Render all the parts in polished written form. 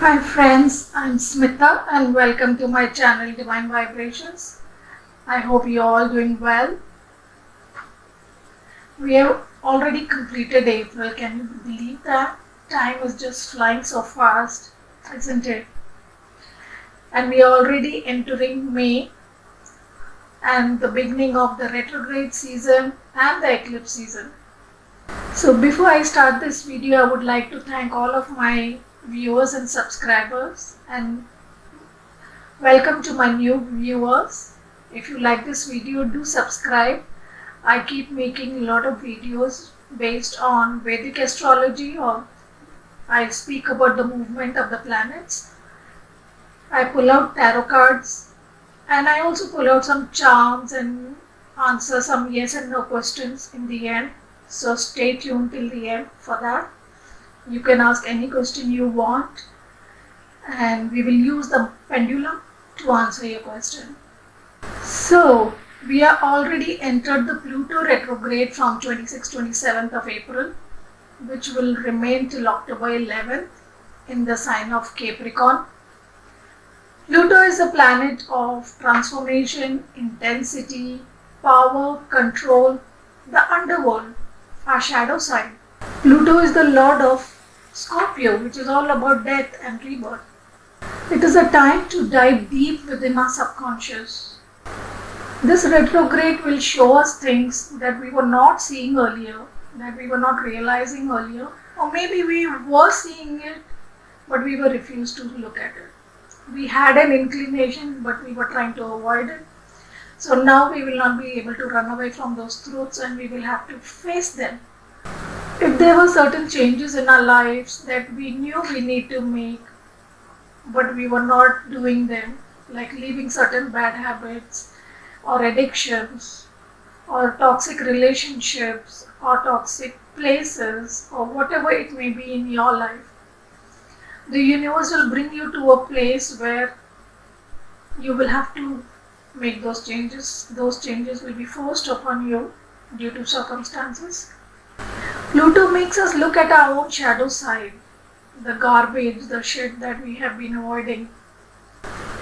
Hi friends, I'm Smita and welcome to my channel Divine Vibrations. I hope you're all doing well. We have already completed April. Can you believe that? Time is just flying so fast, isn't it? And we are already entering May and the beginning of the retrograde season and the eclipse season. So before I start this video, I would like to thank all of my viewers and subscribers and welcome to my new viewers. If you like this video, do subscribe. I keep making a lot of videos based on Vedic astrology, or I speak about the movement of the planets. I pull out tarot cards and I also pull out some charms and answer some yes and no questions in the end. So stay tuned till the end for that. You can ask any question you want and we will use the pendulum to answer your question. So we are already entered the Pluto retrograde from 26-27th of April, which will remain till October 11th in the sign of Capricorn. Pluto is a planet of transformation, intensity, power, control, the underworld, our shadow side. Pluto is the lord of Scorpio, which is all about death and rebirth. It is a time to dive deep within our subconscious. This retrograde will show us things that we were not seeing earlier, that we were not realizing earlier, or maybe we were seeing it, but we were refused to look at it. We had an inclination, but we were trying to avoid it. So now we will not be able to run away from those truths and we will have to face them. If there were certain changes in our lives that we knew we need to make, but we were not doing them, like leaving certain bad habits or addictions or toxic relationships or toxic places or whatever it may be in your life, the universe will bring you to a place where you will have to make those changes. Those changes will be forced upon you due to circumstances. Pluto makes us look at our own shadow side, the garbage, the shit that we have been avoiding.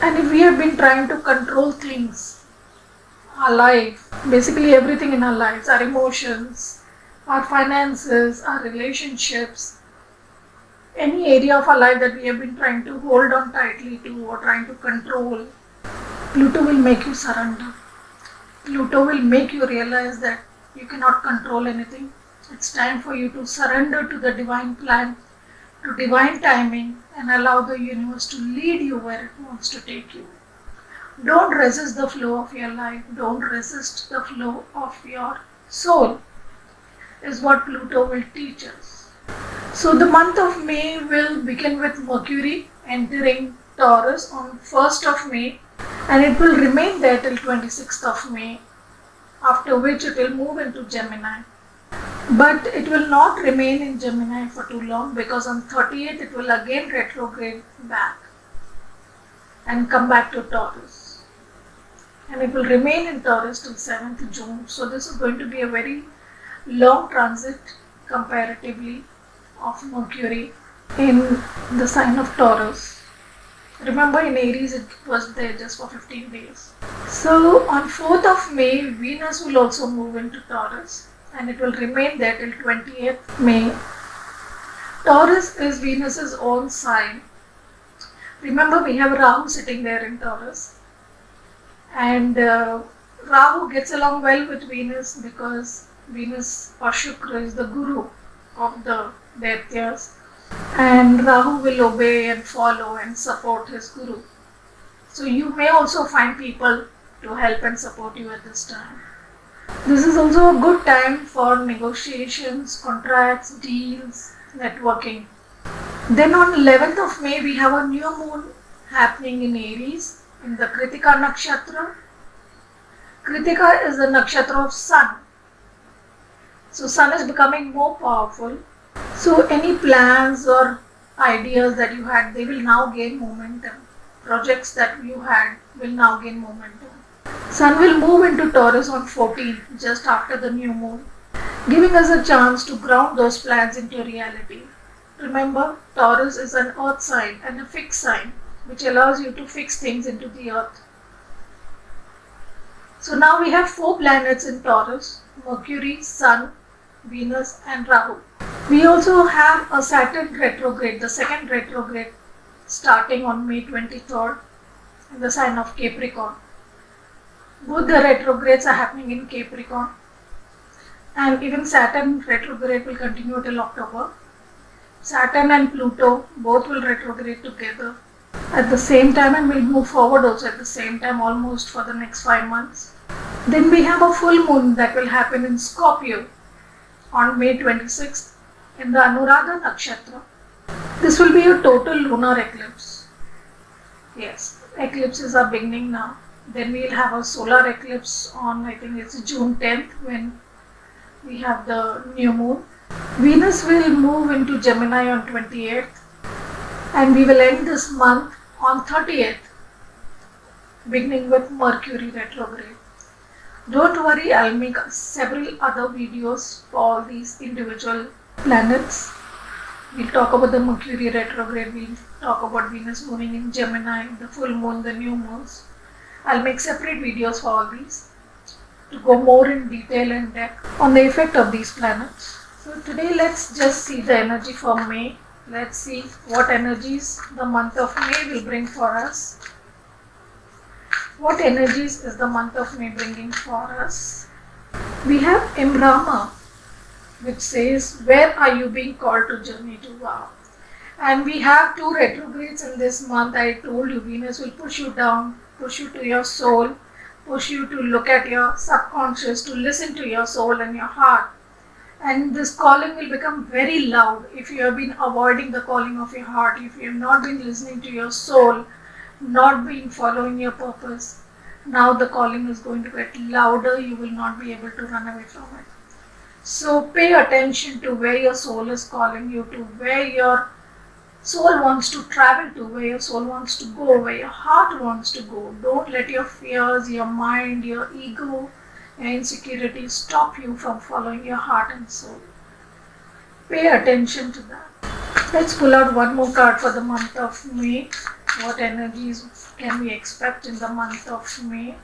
And if we have been trying to control things, our life, basically everything in our lives, our emotions, our finances, our relationships, any area of our life that we have been trying to hold on tightly to or trying to control, Pluto will make you surrender. Pluto will make you realize that you cannot control anything. It's time for you to surrender to the divine plan, to divine timing, and allow the universe to lead you where it wants to take you. Don't resist the flow of your life. Don't resist the flow of your soul, is what Pluto will teach us. So the month of May will begin with Mercury entering Taurus on 1st of May and it will remain there till 26th of May, after which it will move into Gemini. But it will not remain in Gemini for too long because on 30th it will again retrograde back and come back to Taurus. And it will remain in Taurus till 7th June. So this is going to be a very long transit comparatively of Mercury in the sign of Taurus. Remember in Aries it was there just for 15 days. So on 4th of May Venus will also move into Taurus and it will remain there till 20th May. Taurus is Venus's own sign. Remember we have Rahu sitting there in Taurus and Rahu gets along well with Venus because Venus or Shukra is the guru of the Daityas and Rahu will obey and follow and support his guru. So you may also find people to help and support you at this time. This is also a good time for negotiations, contracts, deals, networking. Then on 11th of May we have a new moon happening in Aries in the Kritika Nakshatra. Kritika is the nakshatra of Sun. So Sun is becoming more powerful. So any plans or ideas that you had, they will now gain momentum. Projects that you had will now gain momentum. Sun will move into Taurus on 14th, just after the new moon, giving us a chance to ground those plans into reality, Remember, Taurus is an earth sign and a fixed sign, which allows you to fix things into the earth. So now we have 4 planets in Taurus: Mercury, Sun, Venus and Rahu. We also have a Saturn retrograde, the second retrograde, starting on May 23rd in the sign of Capricorn. Both the retrogrades are happening in Capricorn, and even Saturn retrograde will continue till October. Saturn and Pluto both will retrograde together at the same time and will move forward also at the same time almost for the next 5 months. Then we have a full moon that will happen in Scorpio on May 26th in the Anuradha Nakshatra. This will be a total lunar eclipse. Yes, eclipses are beginning now. Then we will have a solar eclipse on, I think it's June 10th, when we have the new moon. Venus will move into Gemini on 28th, and we will end this month on 30th, beginning with Mercury retrograde. Don't worry, I'll make several other videos for all these individual planets. We'll talk about the Mercury retrograde, we'll talk about Venus moving in Gemini, the full moon, the new moons. I'll make separate videos for all these to go more in detail and depth on the effect of these planets. So today let's just see the energy for May. Let's see what energies the month of May will bring for us. What energies is the month of May bringing for us? We have Imrama, which says, where are you being called to journey to? Wow. And we have 2 retrogrades in this month. I told you, Venus will push you down, push you to your soul, push you to look at your subconscious, to listen to your soul and your heart. And this calling will become very loud if you have been avoiding the calling of your heart, if you have not been listening to your soul, not been following your purpose. Now the calling is going to get louder, you will not be able to run away from it. So pay attention to where your soul is calling you to, where your soul wants to travel to, where your soul wants to go, where your heart wants to go. Don't let your fears, your mind, your ego, your insecurities stop you from following your heart and soul. Pay attention to that. Let's pull out one more card for the month of May. What energies can we expect in the month of May?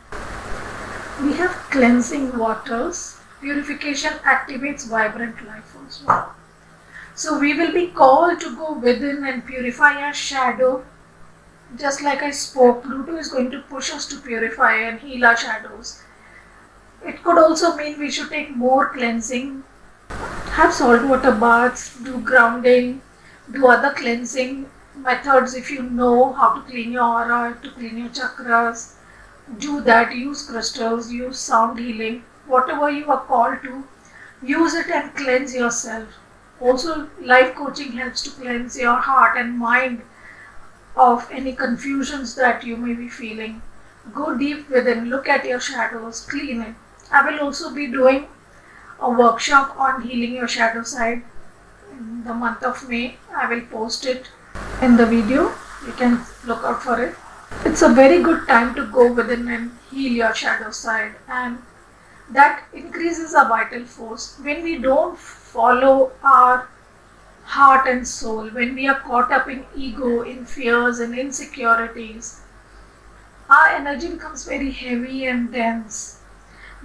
We have cleansing waters. Purification activates vibrant life force. So we will be called to go within and purify our shadow. Just like I spoke, Pluto is going to push us to purify and heal our shadows. It could also mean we should take more cleansing, have saltwater baths, do grounding, do other cleansing methods. If you know how to clean your aura, to clean your chakras, do that. Use crystals, use sound healing, whatever you are called to, use it and cleanse yourself. Also, life coaching helps to cleanse your heart and mind of any confusions that you may be feeling. Go deep within, look at your shadows, clean it. I will also be doing a workshop on healing your shadow side in the month of May. I will post it in the video. You can look out for it. It's a very good time to go within and heal your shadow side, and that increases our vital force. When we don't follow our heart and soul, when we are caught up in ego, in fears and insecurities, our energy becomes very heavy and dense.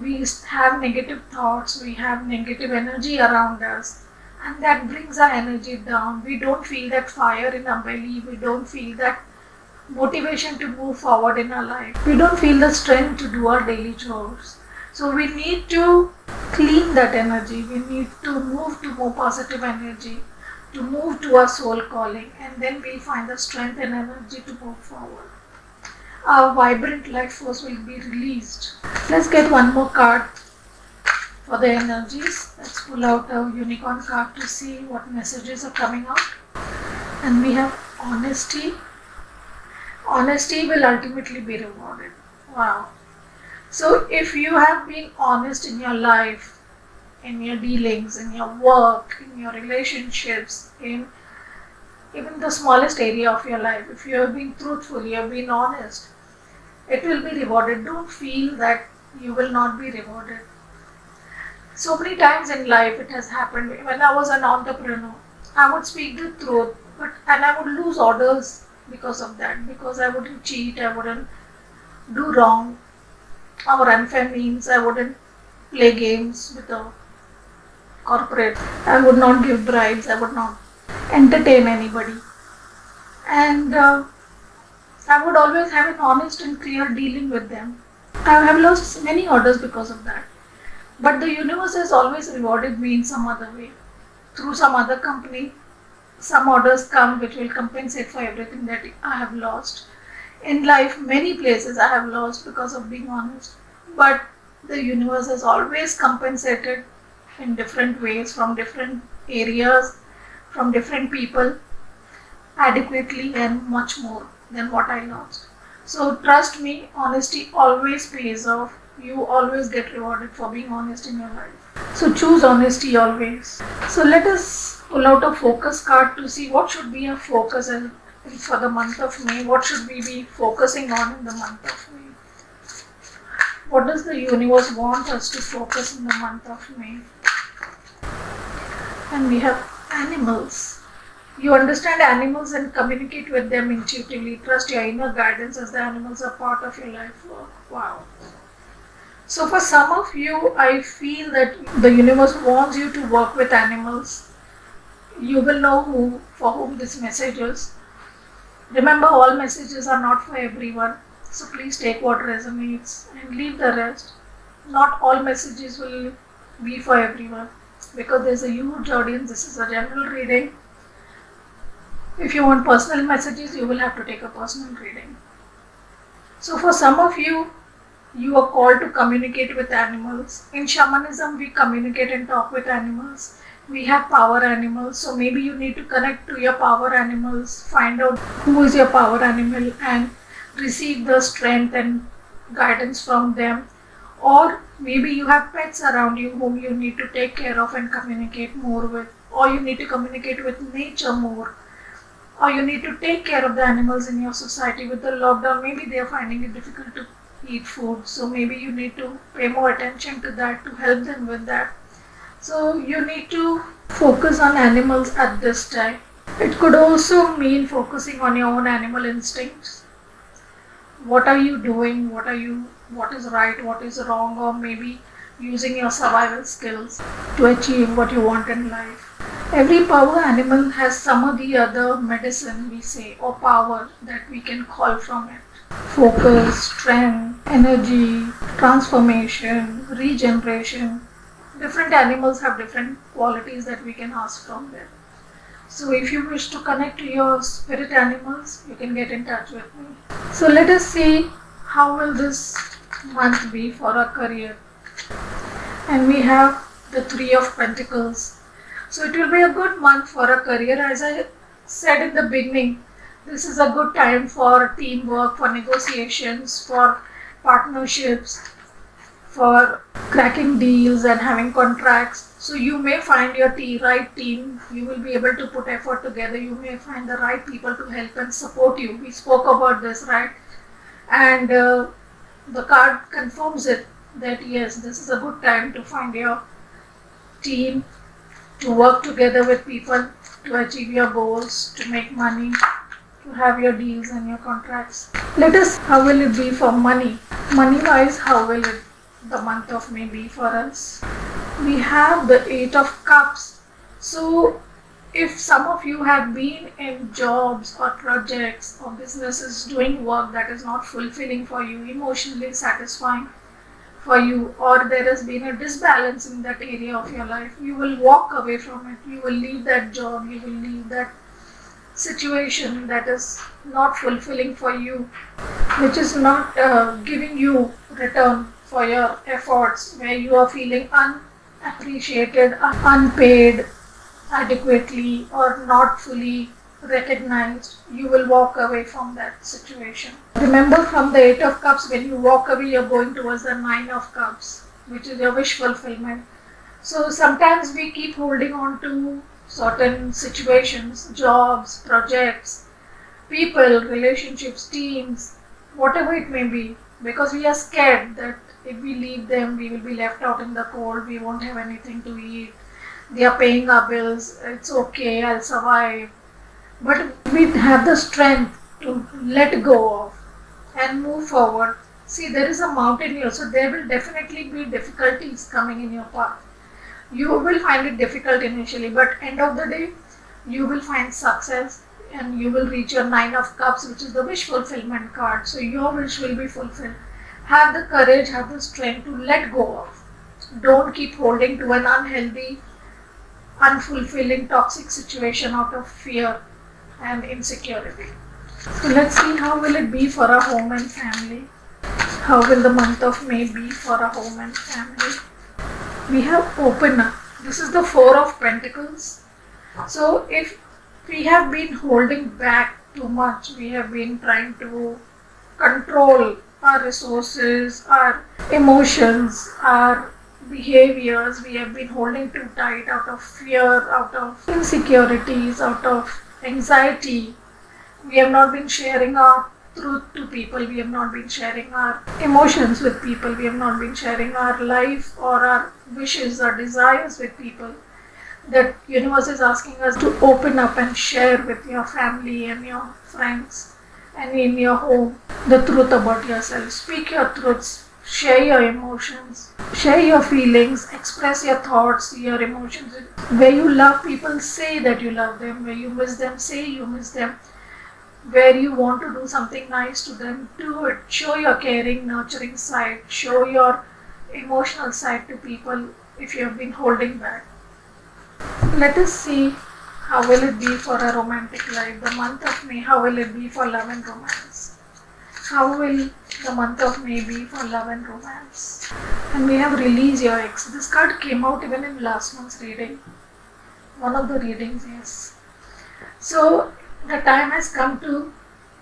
We have negative thoughts, we have negative energy around us, and that brings our energy down. We don't feel that fire in our belly, we don't feel that motivation to move forward in our life. We don't feel the strength to do our daily chores. So we need to clean that energy. We need to move to more positive energy, to move to our soul calling, and then we'll find the strength and energy to move forward. Our vibrant life force will be released. Let's get one more card for the energies. Let's pull out a unicorn card to see what messages are coming out. And we have honesty. Honesty will ultimately be rewarded. Wow. So if you have been honest in your life, in your dealings, in your work, in your relationships, in even the smallest area of your life, if you have been truthful, you have been honest, it will be rewarded. Don't feel that you will not be rewarded. So many times in life it has happened. When I was an entrepreneur, I would speak the truth, and I would lose orders because of that. Because I wouldn't cheat, I wouldn't do wrong or unfair means. I wouldn't play games with the corporate. I would not give bribes. I would not entertain anybody, and I would always have an honest and clear dealing with them. I have lost many orders because of that. But the universe has always rewarded me in some other way. Through some other company, some orders come which will compensate for everything that I have lost. In life, many places I have lost because of being honest. But the universe has always compensated in different ways, from different areas, from different people, adequately and much more than what I lost. So trust me, honesty always pays off. You always get rewarded for being honest in your life. So choose honesty always. So let us pull out a focus card to see what should be our focus for the month of May. What should we be focusing on in the month of May? What does the universe want us to focus in the month of May? And we have animals. You understand animals and communicate with them intuitively. Trust your inner guidance as the animals are part of your life work. Wow. So for some of you, I feel that the universe wants you to work with animals. You will know for whom this message is. Remember, all messages are not for everyone. So please take what resonates and leave the rest. Not all messages will be for everyone, because there's a huge audience. This is a general reading. If you want personal messages, you will have to take a personal reading. So for some of you, you are called to communicate with animals. In shamanism, we communicate and talk with animals. We have power animals. So maybe you need to connect to your power animals, find out who is your power animal and receive the strength and guidance from them. Or maybe you have pets around you whom you need to take care of and communicate more with. Or you need to communicate with nature more. Or you need to take care of the animals in your society. With the lockdown, maybe they are finding it difficult to eat food, so maybe you need to pay more attention to that to help them with that. So you need to focus on animals at this time. It could also mean focusing on your own animal instincts. What are you doing? What is right, what is wrong, or maybe using your survival skills to achieve what you want in life. Every power animal has some or the other medicine, we say, or power that we can call from it. Focus, strength, energy, transformation, regeneration. Different animals have different qualities that we can ask from them. So if you wish to connect to your spirit animals, you can get in touch with me. So let us see how will this month be for our career. And we have the Three of Pentacles. So it will be a good month for a career. As I said in the beginning, this is a good time for teamwork, for negotiations, for partnerships, for cracking deals and having contracts. So you may find your right team. You will be able to put effort together. You may find the right people to help and support you. We spoke about this, right? And the card confirms it, that yes, this is a good time to find your team, to work together with people, to achieve your goals, to make money, to have your deals and your contracts. Let us, how will it be for money? Money wise, how will it the month of May be for us? We have the Eight of Cups. So if some of you have been in jobs or projects or businesses doing work that is not fulfilling for you, emotionally satisfying for you, or there has been a disbalance in that area of your life, you will walk away from it. You will leave that job, you will leave that situation that is not fulfilling for you, which is not giving you return for your efforts, where you are feeling unappreciated, unpaid adequately, or not fully recognized. You will walk away from that situation. Remember, from the Eight of Cups, when you walk away, you're going towards the Nine of Cups, which is your wish fulfillment. So sometimes we keep holding on to certain situations, jobs, projects, people, relationships, teams, whatever it may be, because we are scared that if we leave them, we will be left out in the cold, we won't have anything to eat, they are paying our bills, it's okay, I'll survive. But we have the strength to let go of and move forward. See, there is a mountain here, so there will definitely be difficulties coming in your path. You will find it difficult initially, but end of the day, you will find success and you will reach your Nine of Cups, which is the wish fulfillment card. So your wish will be fulfilled. Have the courage, have the strength to let go of. Don't keep holding to an unhealthy, unfulfilling, toxic situation out of fear and insecurity. So let's see how will it be for a home and family. How will the month of May be for a home and family? We have opener. This is the Four of Pentacles. So if we have been holding back too much, we have been trying to control our resources, our emotions, our behaviors, we have been holding too tight out of fear, out of insecurities, out of anxiety. We have not been sharing our truth to people, we have not been sharing our emotions with people, we have not been sharing our life or our wishes or desires with people. That universe is asking us to open up and share with your family and your friends and in your home the truth about yourself. Speak your truths, share your emotions, share your feelings, express your thoughts, your emotions. Where you love people, say that you love them. Where you miss them, say you miss them. Where you want to do something nice to them, do it. Show your caring, nurturing side. Show your emotional side to people if you have been holding back. Let us see how will it be for a romantic life. The month of May, how will it be for love and romance? How will the month of May be for love and romance? And we have Release Your Ex. This card came out even in last month's reading. One of the readings, yes. So the time has come to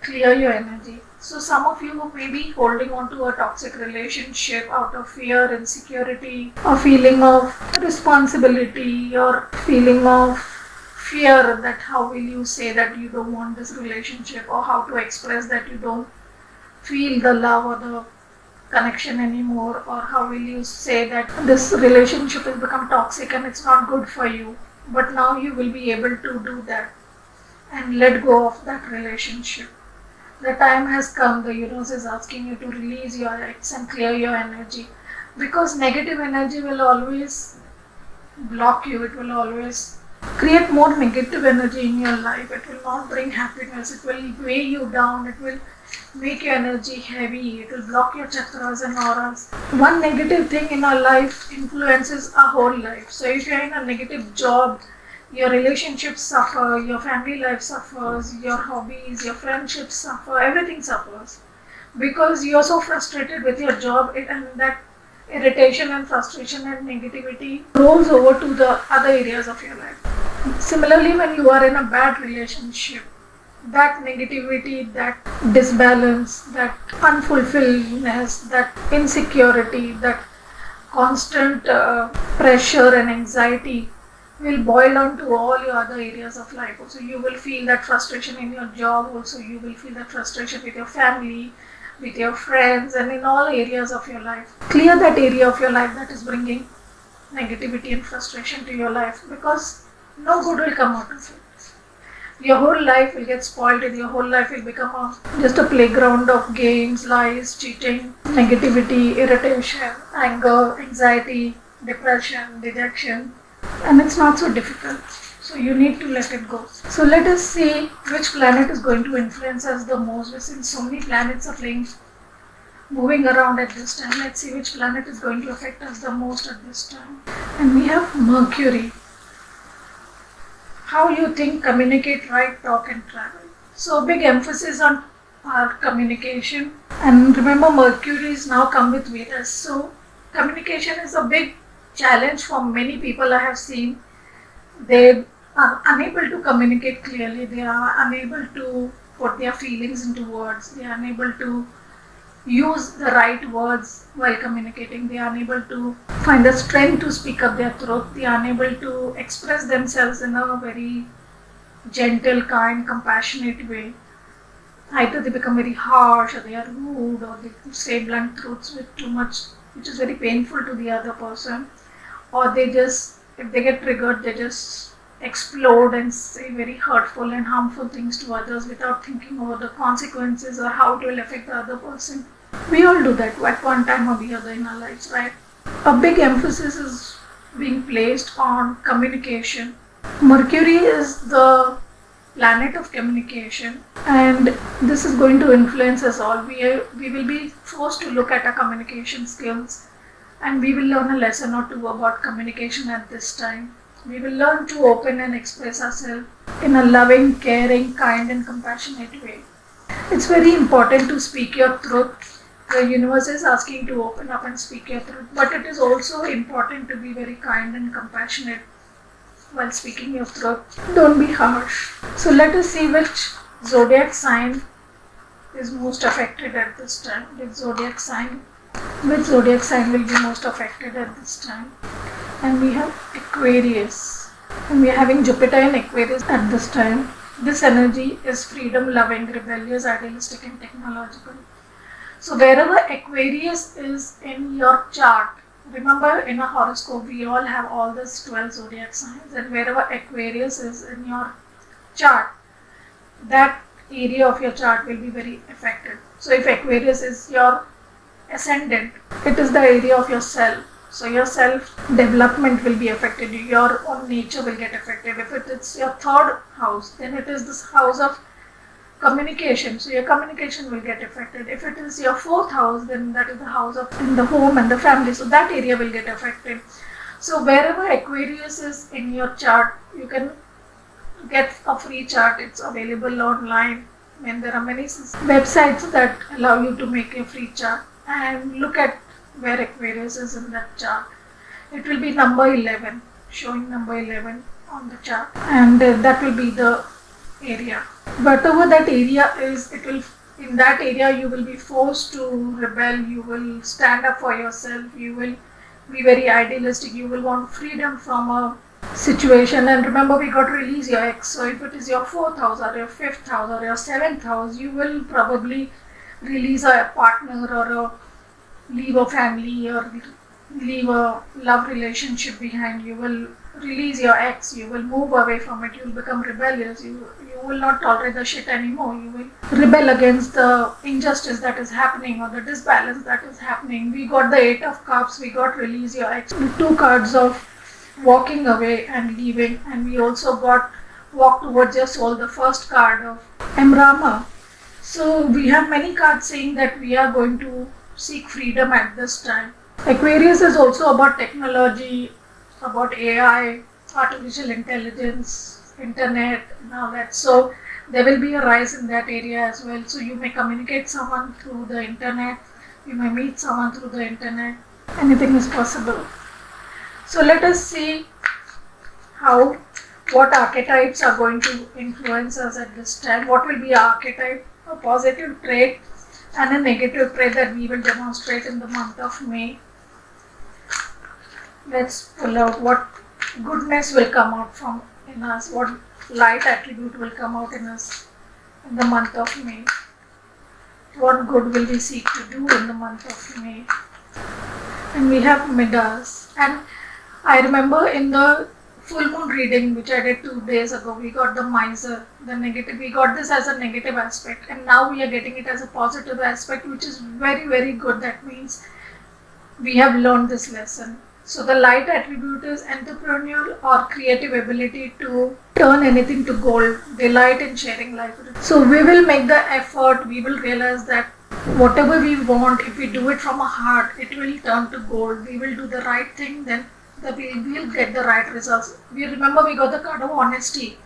clear your energy. So some of you may be holding on to a toxic relationship out of fear, insecurity, a feeling of responsibility, or feeling of fear that how will you say that you don't want this relationship, or how to express that you don't feel the love or the connection anymore, or how will you say that this relationship has become toxic and it's not good for you. But now you will be able to do that and let go of that relationship. The time has come, the universe is asking you to release your ex and clear your energy, because negative energy will always block you, it will always create more negative energy in your life, it will not bring happiness, it will weigh you down, it will make your energy heavy, it will block your chakras and auras. One negative thing in our life influences our whole life. So if you're in a negative job, your relationships suffer, your family life suffers, your hobbies, your friendships suffer, everything suffers. Because you're so frustrated with your job, and that irritation and frustration and negativity rolls over to the other areas of your life. Similarly, when you are in a bad relationship, that negativity, that disbalance, that unfulfilledness, that insecurity, that constant pressure and anxiety will boil down to all your other areas of life. Also, you will feel that frustration in your job, also you will feel that frustration with your family, with your friends, and in all areas of your life. Clear that area of your life that is bringing negativity and frustration to your life, because no good will come out of it. Your whole life will get spoiled and your whole life will become just a playground of games, lies, cheating, negativity, irritation, anger, anxiety, depression, dejection. And it's not so difficult. So you need to let it go. So let us see which planet is going to influence us the most. Since so many planets are moving around at this time, let's see which planet is going to affect us the most at this time. And we have Mercury. How you think, communicate, write, talk and travel. So big emphasis on our communication. And remember, Mercury is now come with Venus. So communication is a big challenge for many people I have seen. They are unable to communicate clearly. They are unable to put their feelings into words. They are unable to use the right words while communicating. They are unable to find the strength to speak up their truth. They are unable to express themselves in a very gentle, kind, compassionate way. Either they become very harsh, or they are rude, or they say blunt truths with too much, which is very painful to the other person, or they just if they get triggered, they just explode and say very hurtful and harmful things to others without thinking over the consequences or how it will affect the other person. We all do that at one time or the other in our lives, right? A big emphasis is being placed on communication. Mercury is the planet of communication, and this is going to influence us all. We will be forced to look at our communication skills, and we will learn a lesson or two about communication at this time. We will learn to open and express ourselves in a loving, caring, kind, and compassionate way. It's very important to speak your truth. The universe is asking to open up and speak your truth, but it is also important to be very kind and compassionate while speaking your truth. Don't be harsh. So let us see which zodiac sign is most affected at this time. Which zodiac sign will be most affected at this time? And we have Aquarius. And we are having Jupiter in Aquarius at this time. This energy is freedom loving, rebellious, idealistic, and technological. So wherever Aquarius is in your chart, remember in a horoscope we all have all these 12 zodiac signs, and wherever Aquarius is in your chart, that area of your chart will be very affected. So if Aquarius is your ascendant, it is the area of your self. So your self development will be affected, your own nature will get affected. If it is your third house, then it is this house of communication, so your communication will get affected. If it is your fourth house, then that is the house of in the home and the family, so that area will get affected. So wherever Aquarius is in your chart, you can get a free chart. It's available online, and there are many websites that allow you to make a free chart and look at where Aquarius is in that chart. It will be number 11, showing number 11 on the chart, and that will be the area. Whatever that area is, in that area you will be forced to rebel, you will stand up for yourself, you will be very idealistic, you will want freedom from a situation. And remember, we got to release your ex, so if it is your 4th house or your 5th house or your 7th house, you will probably release a partner or leave a family or leave a love relationship behind. You will release your ex, you will move away from it, you will become rebellious, you will not tolerate the shit anymore, you will rebel against the injustice that is happening or the disbalance that is happening. We got the 8 of Cups, we got release your ex, 2 cards of walking away and leaving, and we also got walk towards your soul, the first card of Emrama. So we have many cards saying that we are going to seek freedom at this time. Aquarius is also about technology, about AI, artificial intelligence, internet, and all that. So there will be a rise in that area as well. So you may communicate someone through the internet, you may meet someone through the internet. Anything is possible. So let us see what archetypes are going to influence us at this time. What will be our archetype? A positive trait and a negative trait that we will demonstrate in the month of May. Let's pull out what goodness will come out from in us, what light attribute will come out in us in the month of May. What good will we seek to do in the month of May? And we have Midas. And I remember in the full moon reading which I did 2 days ago, we got the miser, the negative. We got this as a negative aspect, and now we are getting it as a positive aspect, which is very, very good. That means we have learned this lesson. So the light attribute is entrepreneurial or creative ability to turn anything to gold, delight in sharing life. So we will make the effort, we will realize that whatever we want, if we do it from our heart, it will turn to gold. We will do the right thing, then we will get the right results. We got the card of honesty.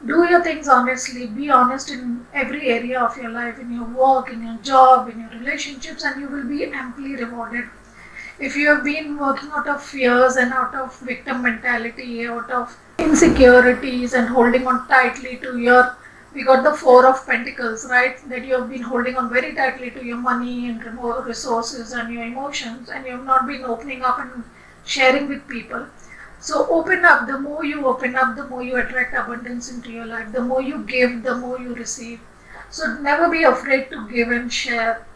Do your things honestly, be honest in every area of your life, in your work, in your job, in your relationships, and you will be amply rewarded. If you have been working out of fears and out of victim mentality, out of insecurities and holding on tightly to we got the 4 of Pentacles, right? That you have been holding on very tightly to your money and resources and your emotions, and you have not been opening up and sharing with people. So open up. The more you open up, the more you attract abundance into your life. The more you give, the more you receive. So never be afraid to give and share.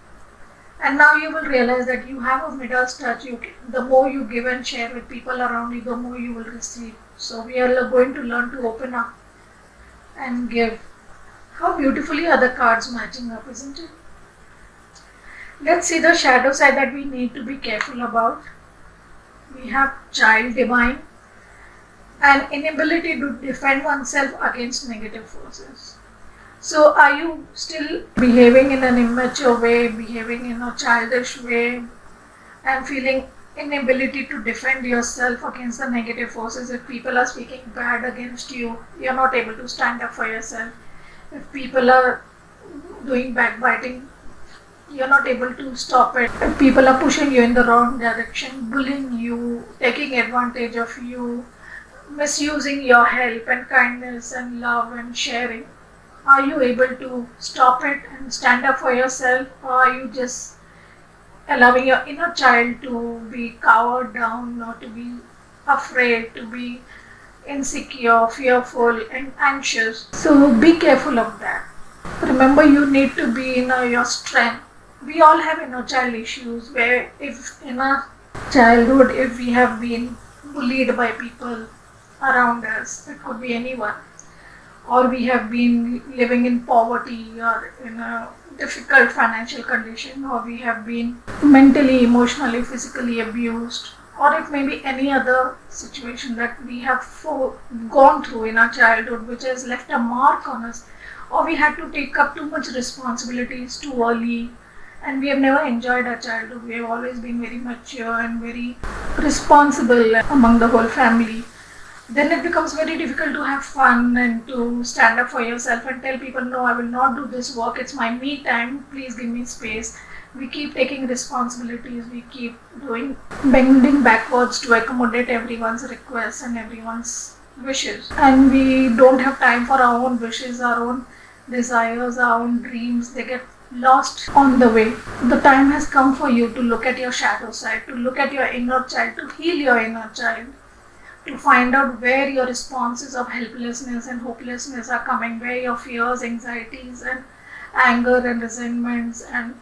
And now you will realize that you have a Midas touch. The more you give and share with people around you, the more you will receive. So we are going to learn to open up and give. How beautifully are the cards matching up, isn't it? Let's see the shadow side that we need to be careful about. We have child divine and inability to defend oneself against negative forces. So are you still behaving in an immature way, behaving in a childish way, and feeling inability to defend yourself against the negative forces? If people are speaking bad against you, you're not able to stand up for yourself. If people are doing backbiting, you're not able to stop it. If people are pushing you in the wrong direction, bullying you, taking advantage of you, misusing your help and kindness and love and sharing, are you able to stop it and stand up for yourself, or are you just allowing your inner child to be cowered down or to be afraid, to be insecure, fearful and anxious? So be careful of that. Remember, you need to be in your strength. We all have inner child issues where if in our childhood, if we have been bullied by people around us, it could be anyone, or we have been living in poverty or in a difficult financial condition, or we have been mentally, emotionally, physically abused, or it may be any other situation that we have gone through in our childhood which has left a mark on us, or we had to take up too much responsibilities too early and we have never enjoyed our childhood. We have always been very mature and very responsible among the whole family. Then it becomes very difficult to have fun and to stand up for yourself and tell people, no, I will not do this work, it's my me time, please give me space. We keep taking responsibilities, we keep bending backwards to accommodate everyone's requests and everyone's wishes. And we don't have time for our own wishes, our own desires, our own dreams. They get lost on the way. The time has come for you to look at your shadow side, to look at your inner child, to heal your inner child, to find out where your responses of helplessness and hopelessness are coming, where your fears, anxieties and anger and resentments and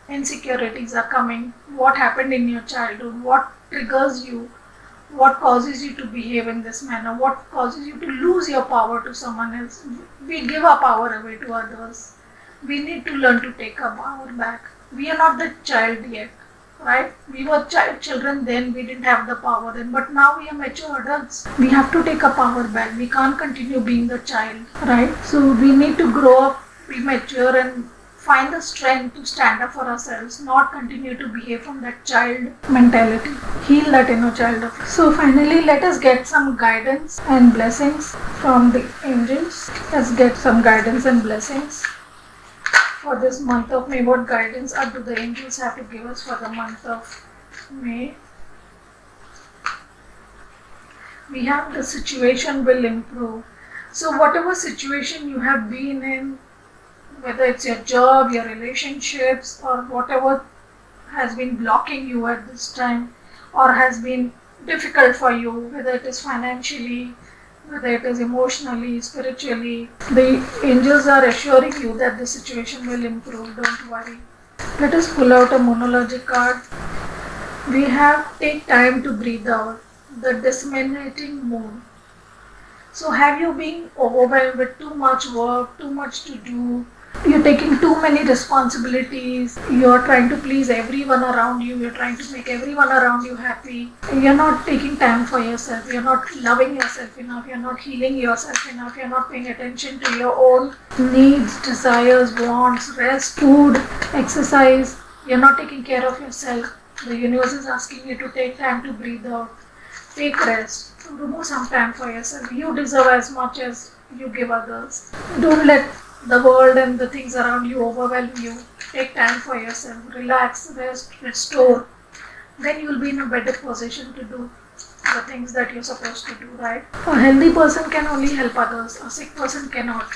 insecurities are coming, what happened in your childhood, what triggers you, what causes you to behave in this manner, what causes you to lose your power to someone else. We give our power away to others. We need to learn to take our power back. We are not the child yet, right? We were children then, we didn't have the power then, but now we are mature adults. We have to take our power back. We can't continue being the child, right? So we need to grow up, be mature and find the strength to stand up for ourselves, not continue to behave from that child mentality. Heal that inner child of us. So finally, let us get some guidance and blessings from the angels. Let's get some guidance and blessings for this month of May. What guidance do the angels have to give us for the month of May? We have the situation will improve. So whatever situation you have been in, whether it's your job, your relationships, or whatever has been blocking you at this time or has been difficult for you, whether it is financially, whether it is emotionally, spiritually, the angels are assuring you that the situation will improve. Don't worry. Let us pull out a monology card. We have take time to breathe out. The disseminating moon. So have you been overwhelmed with too much work, too much to do? You're taking too many responsibilities. You're trying to please everyone around you. You're trying to make everyone around you happy. You're not taking time for yourself. You're not loving yourself enough. You're not healing yourself enough. You're not paying attention to your own needs, desires, wants, rest, food, exercise. You're not taking care of yourself. The universe is asking you to take time to breathe out. Take rest. Remove some time for yourself. You deserve as much as you give others. Don't let the world and the things around you overwhelm you. Take time for yourself. Relax, rest, restore. Then you will be in a better position to do the things that you're supposed to do, right? A healthy person can only help others. A sick person cannot,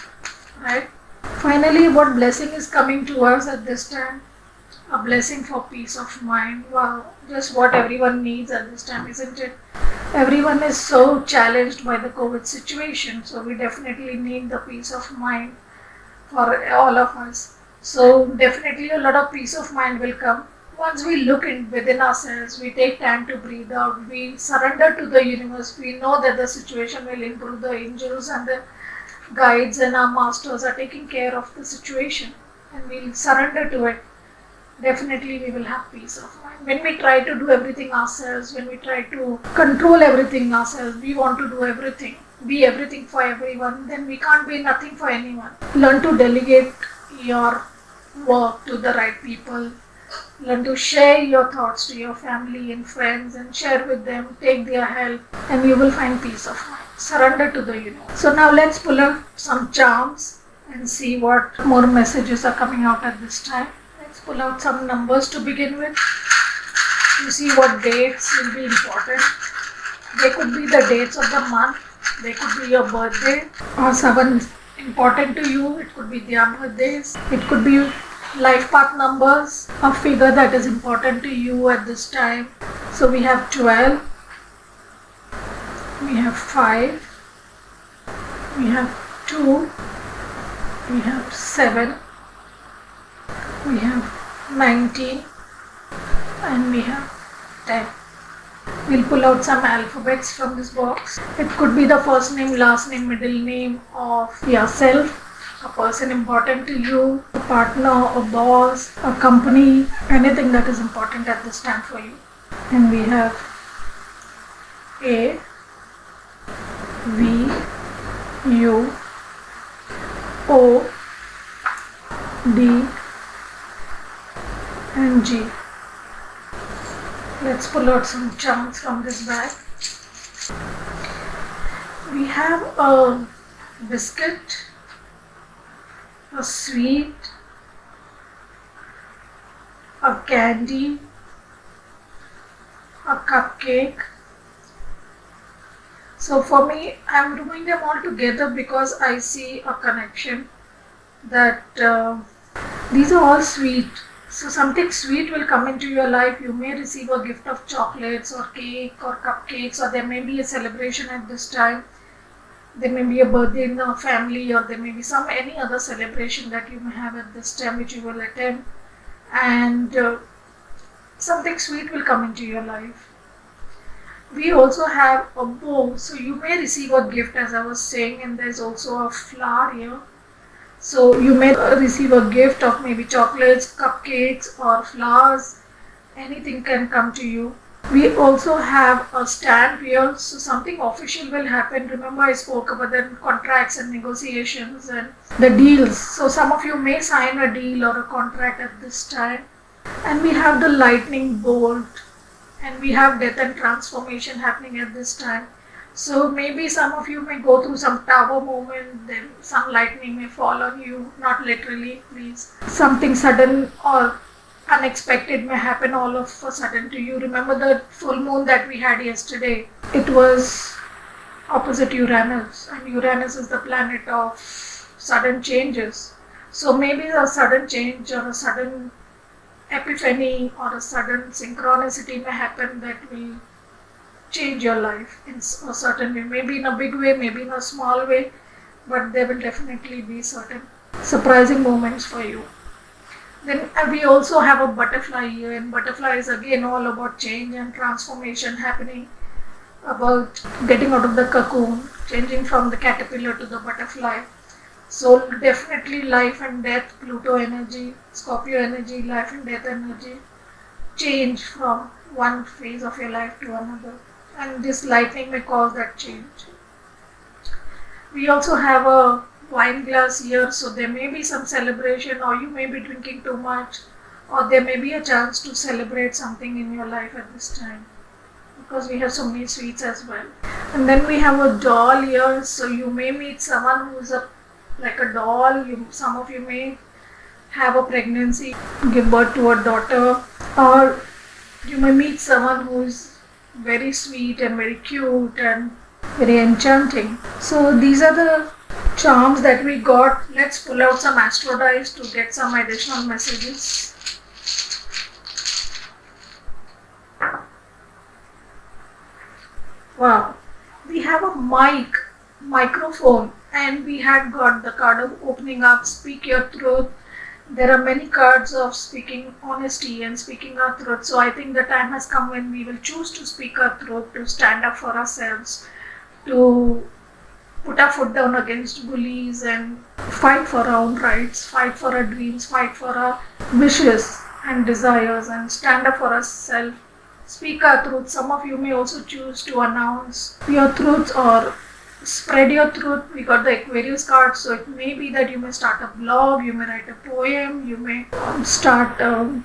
right? Finally, what blessing is coming to us at this time? A blessing for peace of mind. Wow, just what everyone needs at this time, isn't it? Everyone is so challenged by the COVID situation, so we definitely need the peace of mind for all of us. So definitely a lot of peace of mind will come. Once we look in within ourselves, we take time to breathe out, we surrender to the universe, we know that the situation will improve, the angels and the guides and our masters are taking care of the situation, and we'll surrender to it. Definitely we will have peace of mind. When we try to do everything ourselves, when we try to control everything ourselves, we want to do everything, be everything for everyone, then we can't be nothing for anyone. Learn to delegate your work to the right people. Learn to share your thoughts to your family and friends and share with them, take their help, and you will find peace of mind. Surrender to the universe. So now let's pull out some charms and see what more messages are coming out at this time. Let's pull out some numbers to begin with. You see what dates will be important. They could be the dates of the month. They could be your birthday or someone important to you. It could be their birthdays. It could be life path numbers, a figure that is important to you at this time. So we have 12, we have 5, we have 2, we have 7, we have 19, and we have 10. We'll pull out some alphabets from this box. It could be the first name, last name, middle name of yourself, a person important to you, a partner, a boss, a company, anything that is important at this time for you. And we have A, V, U, O, D, and G. Let's pull out some charms from this bag. We have a biscuit, a sweet, a candy, a cupcake. So for me, I'm doing them all together because I see a connection that these are all sweet. So something sweet will come into your life. You may receive a gift of chocolates or cake or cupcakes, or there may be a celebration at this time. There may be a birthday in the family, or there may be any other celebration that you may have at this time which you will attend, and something sweet will come into your life. We also have a bow, so you may receive a gift, as I was saying, and there's also a flower here. So you may receive a gift of maybe chocolates, cupcakes, or flowers. Anything can come to you. We also have a stamp here, so something official will happen. Remember, I spoke about the contracts and negotiations and the deals. So some of you may sign a deal or a contract at this time. And we have the lightning bolt, and we have death and transformation happening at this time. So maybe some of you may go through some tower moment, then some lightning may fall on you, not literally, please. Something sudden or unexpected may happen all of a sudden to you. Remember the full moon that we had yesterday? It was opposite Uranus, and Uranus is the planet of sudden changes. So maybe a sudden change or a sudden epiphany or a sudden synchronicity may happen that will change your life in a certain way. Maybe in a big way, maybe in a small way, but there will definitely be certain surprising moments for you. Then we also have a butterfly here, and butterfly is again all about change and transformation happening, about getting out of the cocoon, changing from the caterpillar to the butterfly. So definitely life and death, Pluto energy, Scorpio energy, life and death energy, change from one phase of your life to another, and this lightning may cause that change. We also have a wine glass here, so there may be some celebration, or you may be drinking too much, or there may be a chance to celebrate something in your life at this time, because we have so many sweets as well. And then we have a doll here, so you may meet someone who's like a doll. Some of you may have a pregnancy, give birth to a daughter, or you may meet someone who is very sweet and very cute and very enchanting. So these are the charms that we got. Let's pull out some astro dice to get some additional messages. Wow, we have a microphone, and we had got the card of opening up, speak your truth, There are many cards of speaking honesty and speaking our truth. So I think the time has come when we will choose to speak our truth, to stand up for ourselves, to put our foot down against bullies and fight for our own rights, fight for our dreams, fight for our wishes and desires, and stand up for ourselves. Speak our truth. Some of you may also choose to announce your truth or spread your truth. We got the Aquarius card, so it may be that you may start a blog, you may write a poem, you may start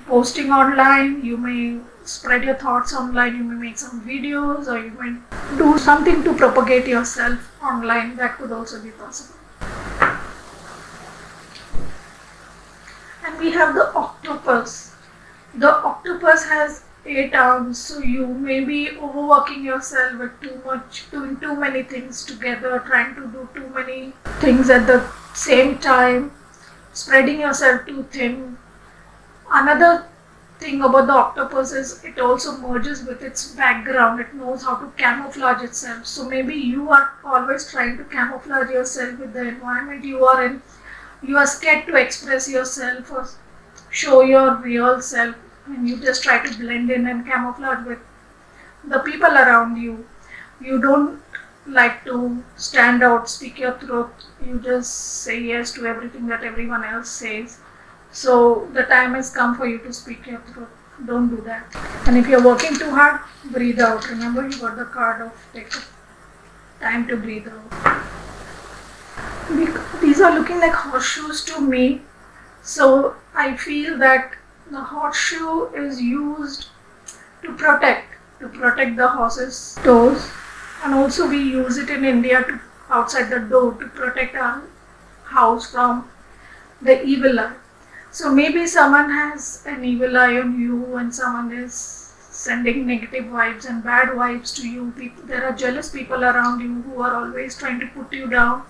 posting online, you may spread your thoughts online, you may make some videos, or you may do something to propagate yourself online. That could also be possible. And we have the octopus. The octopus has 8 arms, so you may be overworking yourself with too much, doing too many things together, trying to do too many things at the same time, spreading yourself too thin. Another thing about the octopus is it also merges with its background. It knows how to camouflage itself. So maybe you are always trying to camouflage yourself with the environment you are in. You are scared to express yourself or show your real self, and you just try to blend in and camouflage with the people around you. You don't like to stand out, speak your truth. You just say yes to everything that everyone else says. So the time has come for you to speak your truth. Don't do that. And if you're working too hard, breathe out. Remember, you got the card of take time to breathe out. These are looking like horseshoes to me. So I feel that the horseshoe is used to protect the horse's toes, and also we use it in India to outside the door to protect our house from the evil eye. So maybe someone has an evil eye on you, and someone is sending negative vibes and bad vibes to you. There are jealous people around you who are always trying to put you down,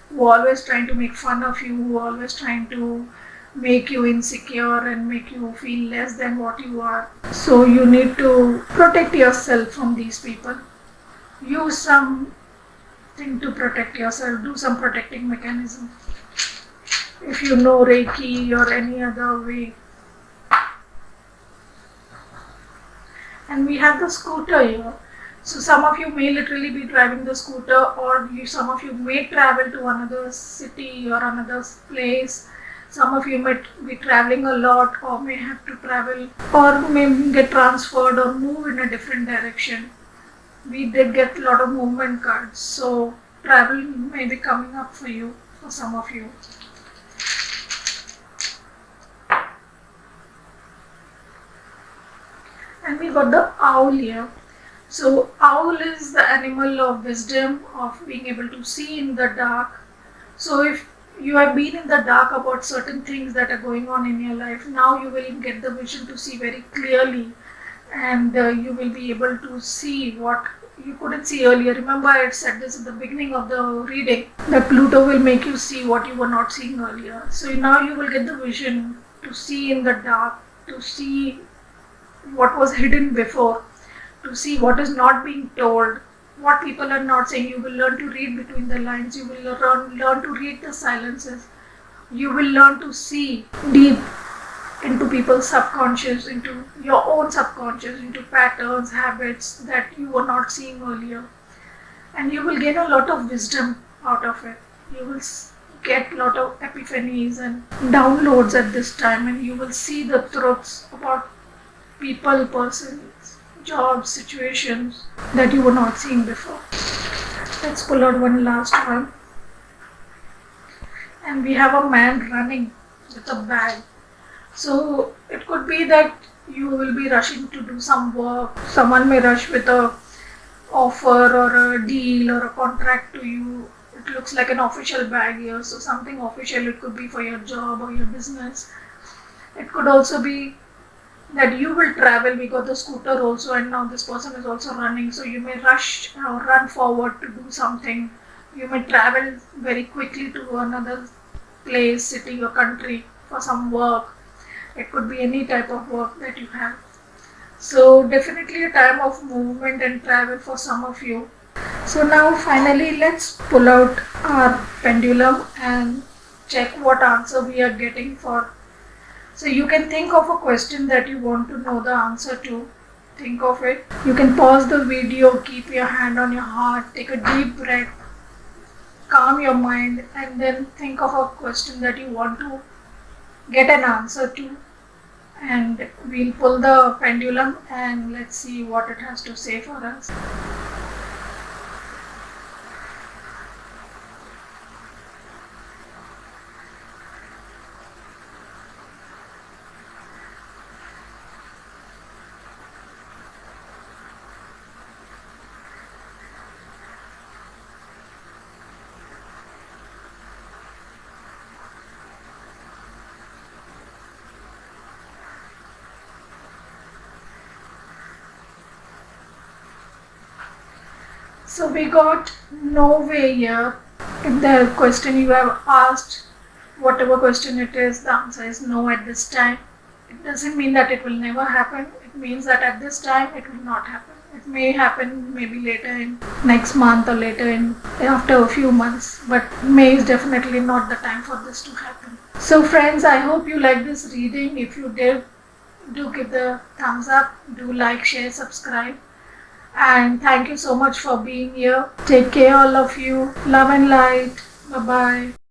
who are always trying to make fun of you, who are always trying to make you insecure and make you feel less than what you are. So you need to protect yourself from these people. Use something to protect yourself. Do some protecting mechanism. If you know Reiki or any other way. And we have the scooter here. So some of you may literally be driving the scooter, or some of you may travel to another city or another place. Some of you might be traveling a lot, or may have to travel, or may get transferred or move in a different direction. We did get a lot of movement cards, so travel may be coming up for you, for some of you. And we got the owl here. So owl is the animal of wisdom, of being able to see in the dark. So if you have been in the dark about certain things that are going on in your life, now you will get the vision to see very clearly, and you will be able to see what you couldn't see earlier. Remember, I had said this at the beginning of the reading, that Pluto will make you see what you were not seeing earlier. So now you will get the vision to see in the dark, to see what was hidden before, to see what is not being told, what people are not saying. You will learn to read between the lines. You will learn to read the silences. You will learn to see deep into people's subconscious, into your own subconscious, into patterns, habits that you were not seeing earlier. And you will gain a lot of wisdom out of it. You will get a lot of epiphanies and downloads at this time, and you will see the truths about people, persons, jobs, situations that you were not seeing before. Let's pull out one last one. And we have a man running with a bag. So it could be that you will be rushing to do some work. Someone may rush with a offer or a deal or a contract to you. It looks like an official bag here. So something official. It could be for your job or your business. It could also be that you will travel. We got the scooter also, and now this person is also running. So you may rush or run forward to do something. You may travel very quickly to another place, city or country for some work. It could be any type of work that you have. So definitely a time of movement and travel for some of you. So now finally let's pull out our pendulum and check what answer we are getting for So you can think of a question that you want to know the answer to. Think of it. You can pause the video, keep your hand on your heart, take a deep breath, calm your mind, and then think of a question that you want to get an answer to. And we'll pull the pendulum and let's see what it has to say for us. So we got no way here. If the question you have asked, whatever question it is, the answer is no at this time. It doesn't mean that it will never happen. It means that at this time it will not happen. It may happen maybe later in next month or later in after a few months, but May is definitely not the time for this to happen. So friends, I hope you like this reading. If you did, do give the thumbs up, do like, share, subscribe. And thank you so much for being here. Take care, all of you. Love and light. Bye bye.